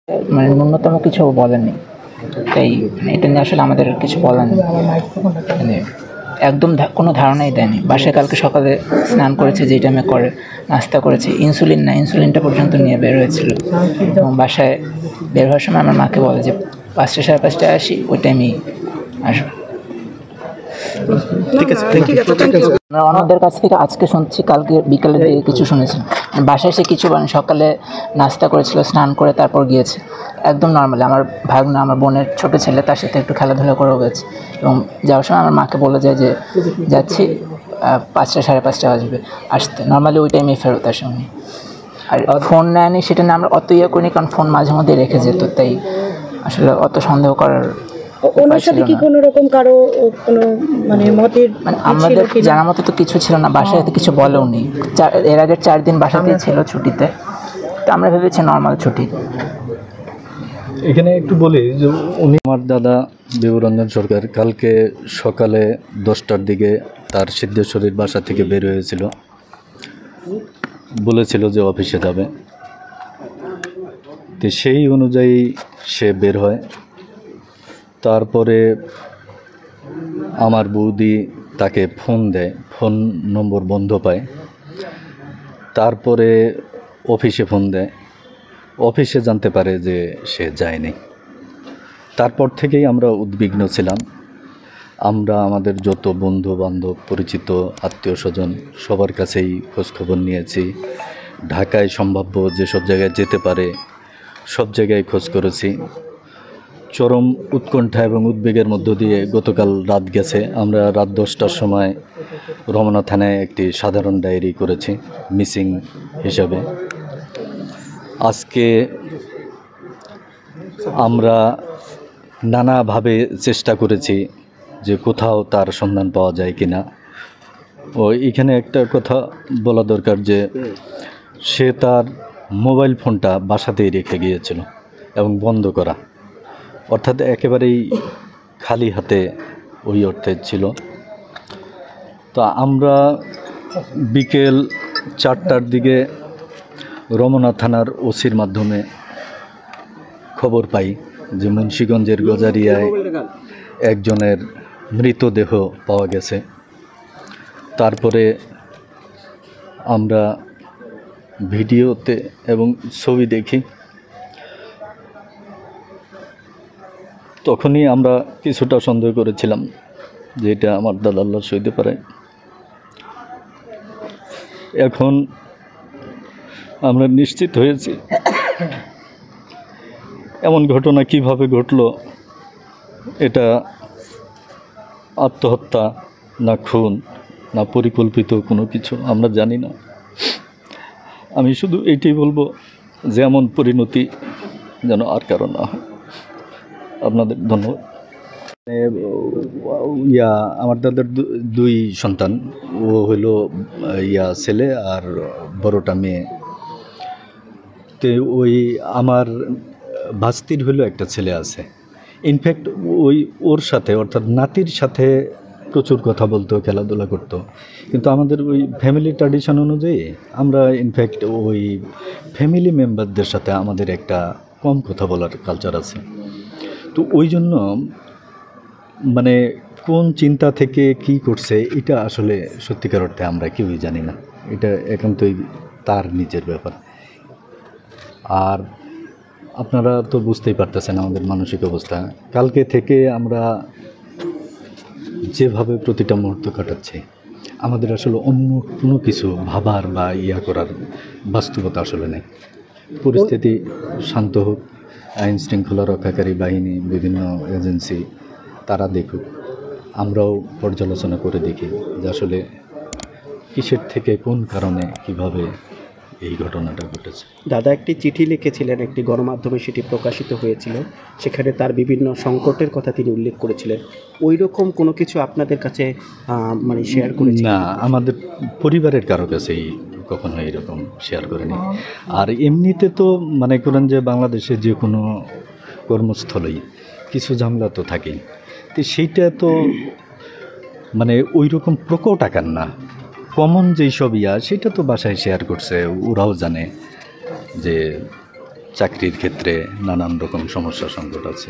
মানে ন্যূনতম কিছু বলেননি। তাই এটা নিয়ে আসলে আমাদের কিছু বলার নেই। মানে একদম কোনো ধারণাই দেয়নি। বাসায় কালকে সকালে স্নান করেছে, যেই টাইমে করে, নাস্তা করেছে, ইনসুলিনটা পর্যন্ত নিয়ে বের হয়েছিল। এবং বাসায় বের হওয়ার সময় আমার মাকে বলে যে 5টা সাড়ে 5টায় আসি, ওই টাইমেই আসবো। ঠিক আছে, আমরা অন্যদের কাছ থেকে আজকে শুনছি, কালকে বিকালের দিকে কিছু শুনেছি। বাসায় এসে কিছু বলেন, সকালে নাস্তা করেছিল, স্নান করে তারপর গিয়েছে একদম নর্মালি। আমার ভাগনা, আমার বোনের ছোট ছেলে, তার সাথে একটু খেলাধুলা করেও গেছে। এবং যাওয়ার সময় আমার মাকে বলে যায় যে যাচ্ছি, 5টা সাড়ে 5টা আসবে, আসতে নর্মালি ওই টাইমে ফেরত আসে উনি। আর ফোন নেয়নি সেটা নিয়ে আমরা অত ইয়ে করিনি, কারণ ফোন মাঝে মধ্যে রেখে যেত, তাই আসলে অত সন্দেহ করার ওনার সাথে কি কোনো রকম কারো কোনো মানে মতের মানে আমাদের জানার মতো তো কিছু ছিল না। বাসায় তো কিছু বলেও নি। এর আগের 4 দিন বাসাতেই ছিল ছুটিতে, তো আমরা ভেবেছি নর্মাল ছুটি। এখানে একটু বলি যে উনি আমার দাদা বিভুরঞ্জন সরকার কালকে সকালে 10টার দিকে তার সিদ্ধেশ্বরীর বাসা থেকে বের হয়েছিল, বলেছিল যে অফিসে যাবে। তো সেই অনুযায়ী সে বের হয়। তারপরে আমার বৌদি তাকে ফোন দেয়, ফোন নম্বর বন্ধ পায়। তারপরে অফিসে ফোন দেয়, অফিসে জানতে পারে যে সে যায়নি। তারপর থেকেই আমরা উদ্বিগ্ন ছিলাম। আমরা আমাদের যত বন্ধু বান্ধব, পরিচিত, আত্মীয় স্বজন সবার কাছেই খোঁজখবর নিয়েছি। ঢাকায় সম্ভাব্য যেসব জায়গায় যেতে পারে সব জায়গায় খোঁজ করেছি। চরম উৎকণ্ঠা এবং উদ্বেগের মধ্য দিয়ে গতকাল রাত গেছে। আমরা রাত 10টার সময় রমনা থানায় একটি সাধারণ ডায়েরি করেছি মিসিং হিসাবে। আজকে আমরা নানাভাবে চেষ্টা করেছি যে কোথাও তার সন্ধান পাওয়া যায় কিনা। ও এখানে একটা কথা বলা দরকার যে সে তার মোবাইল ফোনটা বাসাতেই রেখে গিয়েছিল এবং বন্ধ করা, অর্থাৎ একেবারেই খালি হাতে ওই অর্থে ছিল। তো আমরা বিকেল 4টার দিকে রমনা থানার ওসির মাধ্যমে খবর পাই যে মুন্সিগঞ্জের গজারিয়ায় একজনের মৃতদেহ পাওয়া গেছে। তারপরে আমরা ভিডিওতে এবং ছবি দেখি, তখনই আমরা কিছুটা সন্দেহ করেছিলাম যে এটা আমার দাদার লাশ হইতে পারে। এখন আমরা নিশ্চিত হয়েছি এমন ঘটনা কিভাবে ঘটলো, এটা আত্মহত্যা না খুন না পরিকল্পিত কোনো কিছু আমরা জানি না। আমি শুধু এইটাই বলবো যে এমন পরিণতি যেন আর কারো না হয়। আপনাদের ধন্যবাদ। আমার দাদার 2 সন্তান, ও হলো ছেলে আর বড়টা মেয়ে। তো ওই আমার ভাস্তির হলো একটা ছেলে আছে। ইনফ্যাক্ট ওর সাথে অর্থাৎ নাতির সাথে প্রচুর কথা বলতো, খেলাধুলা করতো। কিন্তু আমাদের ওই ফ্যামিলি ট্র্যাডিশন অনুযায়ী আমরা ইনফ্যাক্ট ওই ফ্যামিলি মেম্বারদের সাথে আমাদের একটা কম কথা বলার কালচার আছে। তো ওই জন্য মানে কোন চিন্তা থেকে কি করছে এটা আসলে সত্যিকার অর্থে আমরা কেউই জানি না। এটা একান্তই তার নিজের ব্যাপার। আর আপনারা তো বুঝতেই পারতেছেন আমাদের মানসিক অবস্থা। কালকে থেকে আমরা যেভাবে প্রতিটা মুহূর্ত কাটাচ্ছি, আমাদের আসলে অন্য কোনো কিছু ভাবার বা করার বাস্তবতা আসলে নেই। পরিস্থিতি শান্ত হোক, আইন শৃঙ্খলা রক্ষাকারী বাহিনী, বিভিন্ন এজেন্সি তারা দেখুক, আমরাও পর্যালোচনা করে দেখি যে আসলে কিসের থেকে কোন কারণে কিভাবে এই ঘটনাটা ঘটেছে। দাদা একটি চিঠি লিখেছিলেন, একটি গণমাধ্যমে সেটি প্রকাশিত হয়েছিল। সেখানে তার বিভিন্ন সংকটের কথা তিনি উল্লেখ করেছিলেন। ওই রকম কোনো কিছু আপনাদের কাছে মানে শেয়ার করেছেন? না, আমাদের পরিবারের কারো কাছেই কখনো এরকম শেয়ার করেনি। আর এমনিতে তো মনে করেন যে বাংলাদেশে যে কোনো কর্মস্থলেই কিছু ঝামেলা তো থাকেই। তো সেইটা তো মানে ওই রকম প্রকট আকার না, কমন যেই সব সেটা তো বাসায় শেয়ার করছে, ওরাও জানে যে চাকরির ক্ষেত্রে নানান রকম সমস্যা সংকট আছে।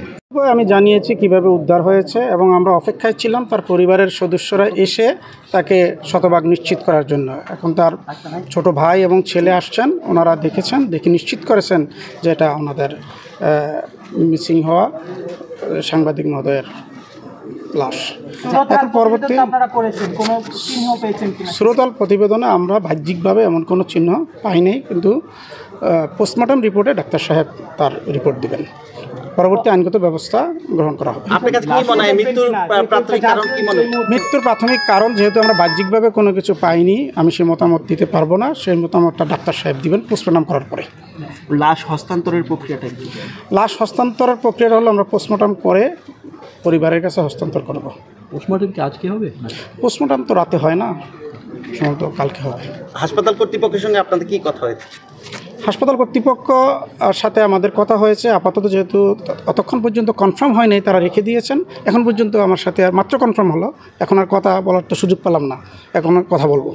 আমি জানিয়েছি কিভাবে উদ্ধার হয়েছে এবং আমরা অপেক্ষায় ছিলাম তার পরিবারের সদস্যরা এসে তাকে শতভাগ নিশ্চিত করার জন্য। এখন তার ছোট ভাই এবং ছেলে আসছেন, ওনারা দেখেছেন, দেখে নিশ্চিত করেছেন যে এটা ওনাদের মিসিং হওয়া সাংবাদিক মহোদয়ের লাশ। এখন পরবর্তী শ্রোতাল প্রতিবেদনে আমরা বাহ্যিকভাবে এমন কোনো চিহ্ন পাইনি, কিন্তু পোস্টমর্টম রিপোর্টে ডাক্তার সাহেব তার রিপোর্ট দিবেন, পরবর্তী আইনগত ব্যবস্থা গ্রহণ করা হবে। আপনার কাছে কি মনে হয় মৃত্যুর প্রাথমিক কারণ কি মনে হয়? মৃত্যুর প্রাথমিক কারণ যেহেতু আমরা বাহ্যিকভাবে কোনো কিছু পাইনি, আমি সেই মতামত দিতে পারবো না। সেই মতামতটা ডাক্তার সাহেব দিবেন পোস্টমর্টম করার পরে। লাশ হস্তান্তরের প্রক্রিয়াটা কি? লাশ হস্তান্তরের প্রক্রিয়াটা হলো আমরা পোস্টমর্টম করে পরিবারের কাছে হস্তান্তর করব। পোস্টমর্টম কি আজকে হবে? পোস্টমর্টম তো রাতে হয় না, সম্ভবত কালকে হবে। হাসপাতাল কর্তৃপক্ষের সঙ্গে আপনাদের কি কথা হয়েছে? হাসপাতাল কর্তৃপক্ষ সাথে আমাদের কথা হয়েছে, আপাতত যেহেতু অতক্ষণ পর্যন্ত কনফার্ম হয়নি তারা রেখে দিয়েছেন। এখন পর্যন্ত আমার সাথে আর মাত্র কনফার্ম হলো, এখন আর কথা বলার তো সুযোগ পেলাম না, এখন আর কথা বলবো।